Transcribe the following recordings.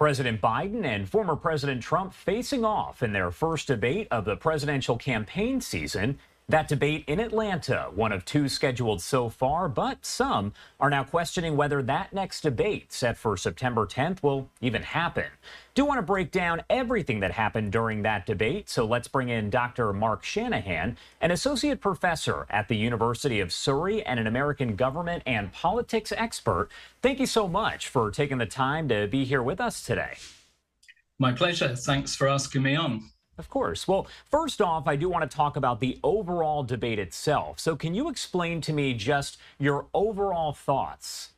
President Biden and former President Trump facing off in their first debate of the presidential campaign season. That debate in Atlanta, one of two scheduled so far, but some are now questioning whether that next debate set for September 10th will even happen. Do want to break down everything that happened during that debate, so let's bring in Dr. Mark Shanahan, an associate professor at the University of Surrey and an American government and politics expert. Thank you so much for taking the time to be here with us today. My pleasure. Thanks for asking me on. Of course. Well, first off, I do want to talk about the overall debate itself. So can you explain to me just your overall thoughts?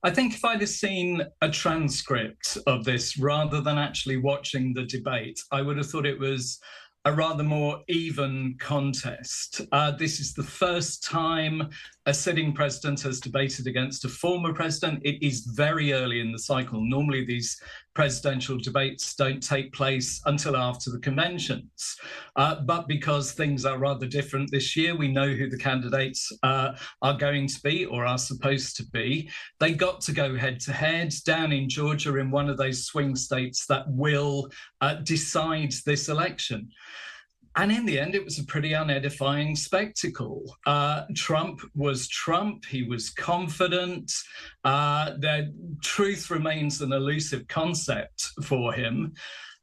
I think if I'd have seen a transcript of this rather than actually watching the debate, I would have thought it was a rather more even contest. This is the first time a sitting president has debated against a former president. It is very early in the cycle. Normally, these presidential debates don't take place until after the conventions. But because things are rather different this year, we know who the candidates are going to be or are supposed to be. They got to go head to head down in Georgia, in one of those swing states that will decide this election. And in the end, it was a pretty unedifying spectacle. Trump was Trump. He was confident. The truth remains an elusive concept for him.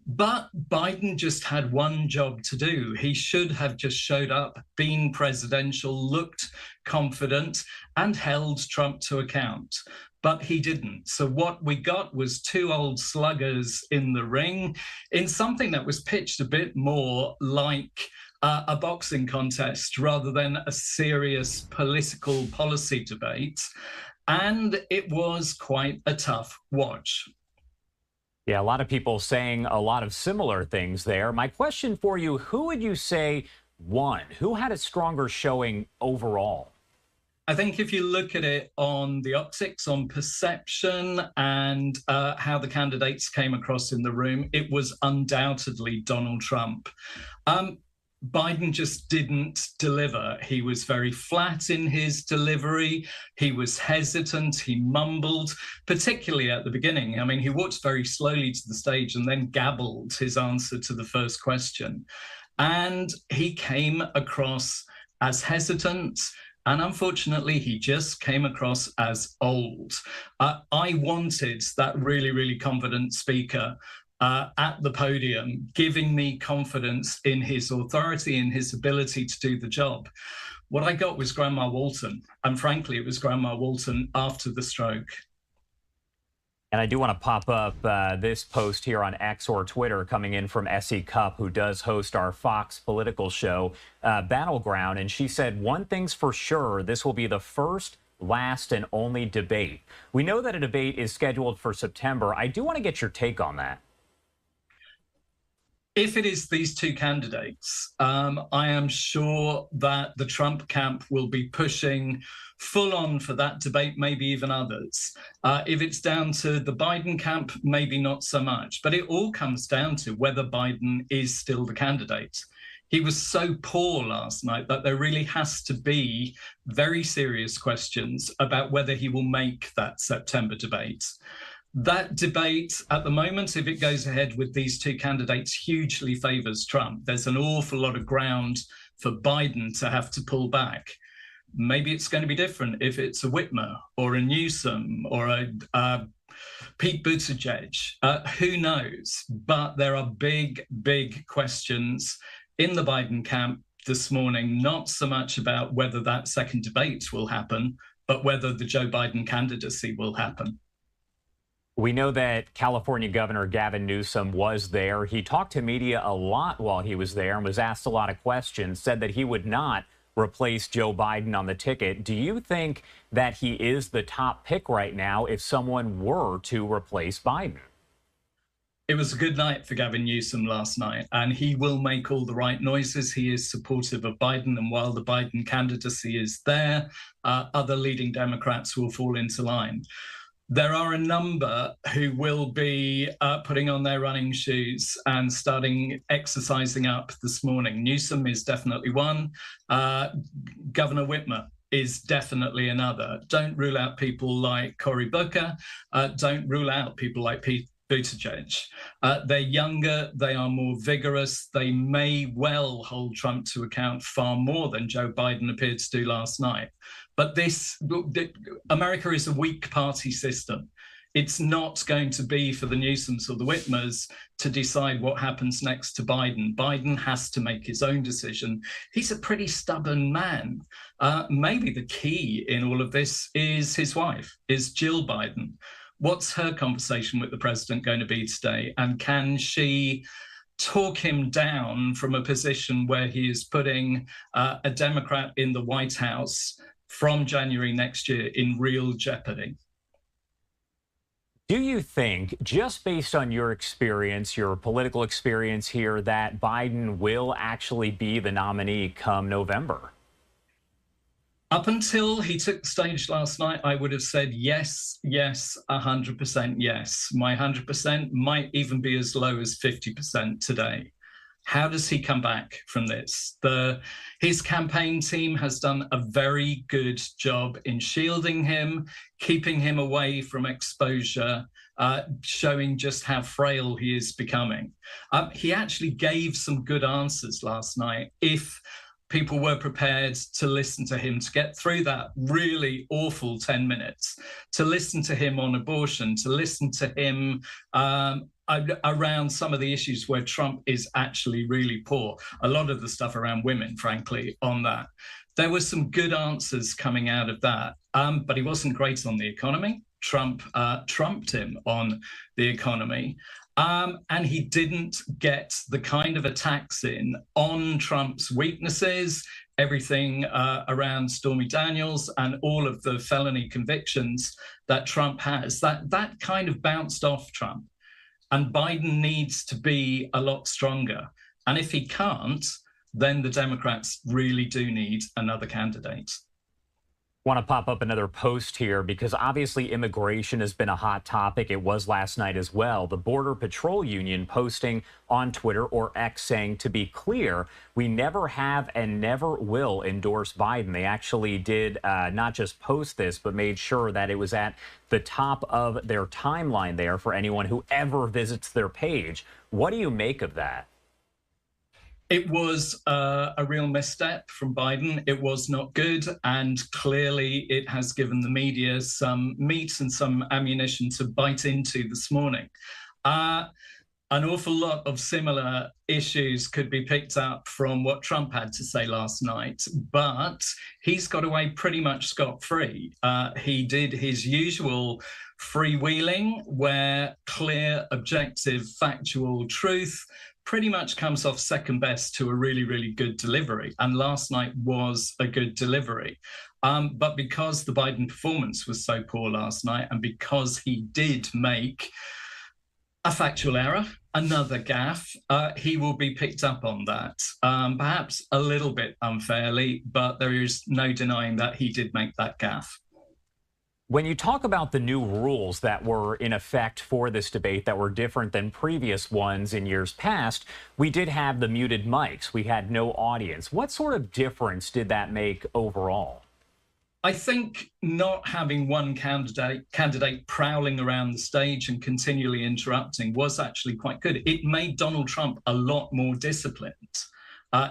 But Biden just had one job to do. He should have just showed up, been presidential, looked confident, and held Trump to account. But he didn't. So what we got was two old sluggers in the ring in something that was pitched a bit more like a boxing contest rather than a serious political policy debate. And it was quite a tough watch. Yeah, a lot of people saying a lot of similar things there. My question for you, who would you say won? Who had a stronger showing overall? I think if you look at it on the optics, on perception, and how the candidates came across in the room, it was undoubtedly Donald Trump. Biden just didn't deliver. He was very flat in his delivery. He was hesitant. He mumbled, particularly at the beginning. I mean, he walked very slowly to the stage and then gabbled his answer to the first question. And he came across as hesitant. And unfortunately, he just came across as old. I wanted that really, really confident speaker at the podium, giving me confidence in his authority, in his ability to do the job. What I got was Grandma Walton. And frankly, it was Grandma Walton after the stroke. And I do want to pop up this post here on X or Twitter coming in from Essie Cupp, who does host our Fox political show, Battleground. And she said, one thing's for sure, this will be the first, last, and only debate. We know that a debate is scheduled for September. I do want to get your take on that. If it is these two candidates, I am sure that the Trump camp will be pushing full on for that debate, maybe even others. If it's down to the Biden camp, maybe not so much. But it all comes down to whether Biden is still the candidate. He was so poor last night that there really has to be very serious questions about whether he will make that September debate. That debate at the moment, if it goes ahead with these two candidates, hugely favors Trump. There's an awful lot of ground for Biden to have to pull back. Maybe it's going to be different if it's a Whitmer or a Newsom or a Pete Buttigieg. Who knows? But there are big, big questions in the Biden camp this morning, not so much about whether that second debate will happen, but whether the Joe Biden candidacy will happen. We know that California Governor Gavin Newsom was there. He talked to media a lot while he was there and was asked a lot of questions, said that he would not replace Joe Biden on the ticket. Do you think that he is the top pick right now if someone were to replace Biden? It was a good night for Gavin Newsom last night, and he will make all the right noises. He is supportive of Biden, and while the Biden candidacy is there, other leading Democrats will fall into line. There are a number who will be putting on their running shoes and starting exercising up this morning. Newsom is definitely one. Governor Whitmer is definitely another. Don't rule out people like Cory Booker. Don't rule out people like Pete Buttigieg. They're younger, they are more vigorous, they may well hold Trump to account far more than Joe Biden appeared to do last night. But America is a weak party system. It's not going to be for the Newsoms or the Whitmers to decide what happens next to Biden. Biden has to make his own decision. He's a pretty stubborn man. Maybe the key in all of this is his wife, is Jill Biden. What's her conversation with the president going to be today? And can she talk him down from a position where he is putting a Democrat in the White House from January next year in real jeopardy? Do you think, just based on your experience, your political experience here, that Biden will actually be the nominee come November? Up until he took the stage last night, I would have said yes, yes, 100% yes. My 100% might even be as low as 50% today. How does he come back from this? His campaign team has done a very good job in shielding him, keeping him away from exposure, showing just how frail he is becoming. He actually gave some good answers last night. If people were prepared to listen to him, to get through that really awful 10 minutes, to listen to him on abortion, to listen to him around some of the issues where Trump is actually really poor. A lot of the stuff around women, frankly, on that. There were some good answers coming out of that, but he wasn't great on the economy. Trump trumped him on the economy. And he didn't get the kind of attacks in on Trump's weaknesses, everything around Stormy Daniels and all of the felony convictions that Trump has. That kind of bounced off Trump. And Biden needs to be a lot stronger. And if he can't, then the Democrats really do need another candidate. Want to pop up another post here because obviously immigration has been a hot topic. It was last night as well. The Border Patrol Union posting on Twitter, or X, saying, to be clear, we never have and never will endorse Biden. They actually did not just post this, but made sure that it was at the top of their timeline there for anyone who ever visits their page. What do you make of that? It was a real misstep from Biden. It was not good. And clearly it has given the media some meat and some ammunition to bite into this morning. An awful lot of similar issues could be picked up from what Trump had to say last night, but he's got away pretty much scot-free. He did his usual freewheeling, where clear, objective, factual truth pretty much comes off second best to a really, really good delivery. And last night was a good delivery. But because the Biden performance was so poor last night, and because he did make a factual error, another gaffe, he will be picked up on that. Perhaps a little bit unfairly, but there is no denying that he did make that gaffe. When you talk about the new rules that were in effect for this debate that were different than previous ones in years past, we did have the muted mics. We had no audience. What sort of difference did that make overall? I think not having one candidate prowling around the stage and continually interrupting was actually quite good. It made Donald Trump a lot more disciplined.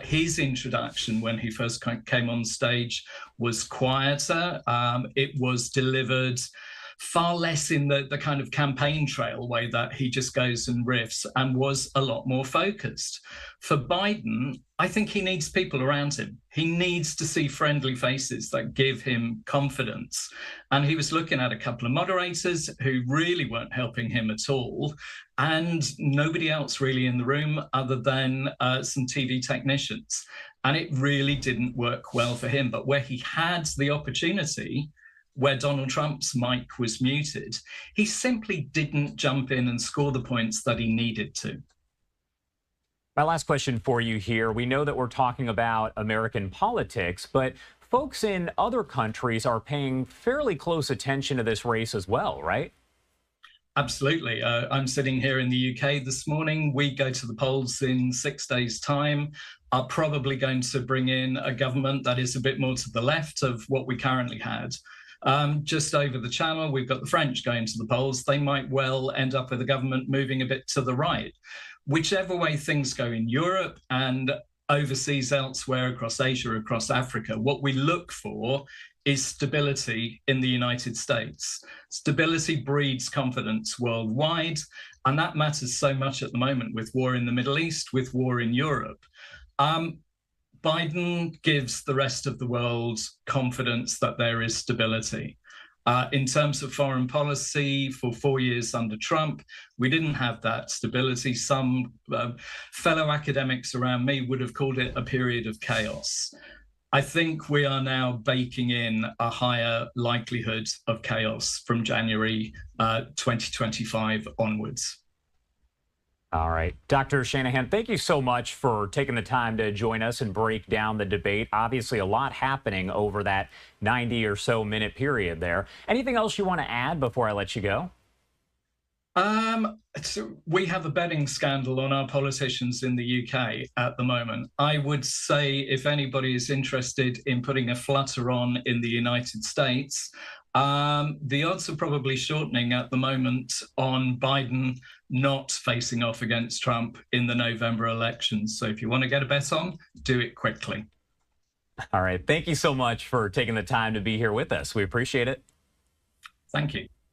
His introduction when he first came on stage was quieter. It was delivered far less in the kind of campaign trail way that he just goes and riffs, and was a lot more focused. For Biden, I think he needs people around him. He needs to see friendly faces that give him confidence. And he was looking at a couple of moderators who really weren't helping him at all, and nobody else really in the room other than some TV technicians. And it really didn't work well for him. But where he had the opportunity, where Donald Trump's mic was muted, he simply didn't jump in and score the points that he needed to. My last question for you here. We know that we're talking about American politics, but folks in other countries are paying fairly close attention to this race as well, right? Absolutely. I'm sitting here in the UK this morning. We go to the polls in 6 days' time. Are probably going to bring in a government that is a bit more to the left of what we currently had. Just over the channel, we've got the French going to the polls. They might well end up with a government moving a bit to the right. Whichever way things go in Europe and overseas elsewhere, across Asia, across Africa, what we look for is stability in the United States. Stability breeds confidence worldwide, and that matters so much at the moment with war in the Middle East, with war in Europe. Biden gives the rest of the world confidence that there is stability. In terms of foreign policy, for 4 years under Trump, we didn't have that stability. Some fellow academics around me would have called it a period of chaos. I think we are now baking in a higher likelihood of chaos from January 2025 onwards. All right. Dr. Shanahan, thank you so much for taking the time to join us and break down the debate. Obviously, a lot happening over that 90 or so minute period there. Anything else you want to add before I let you go? So we have a betting scandal on our politicians in the UK at the moment. I would say if anybody is interested in putting a flutter on in the United States, the odds are probably shortening at the moment on Biden not facing off against Trump in the November elections. So if you want to get a bet on, do it quickly. All right. Thank you so much for taking the time to be here with us. We appreciate it. Thank you.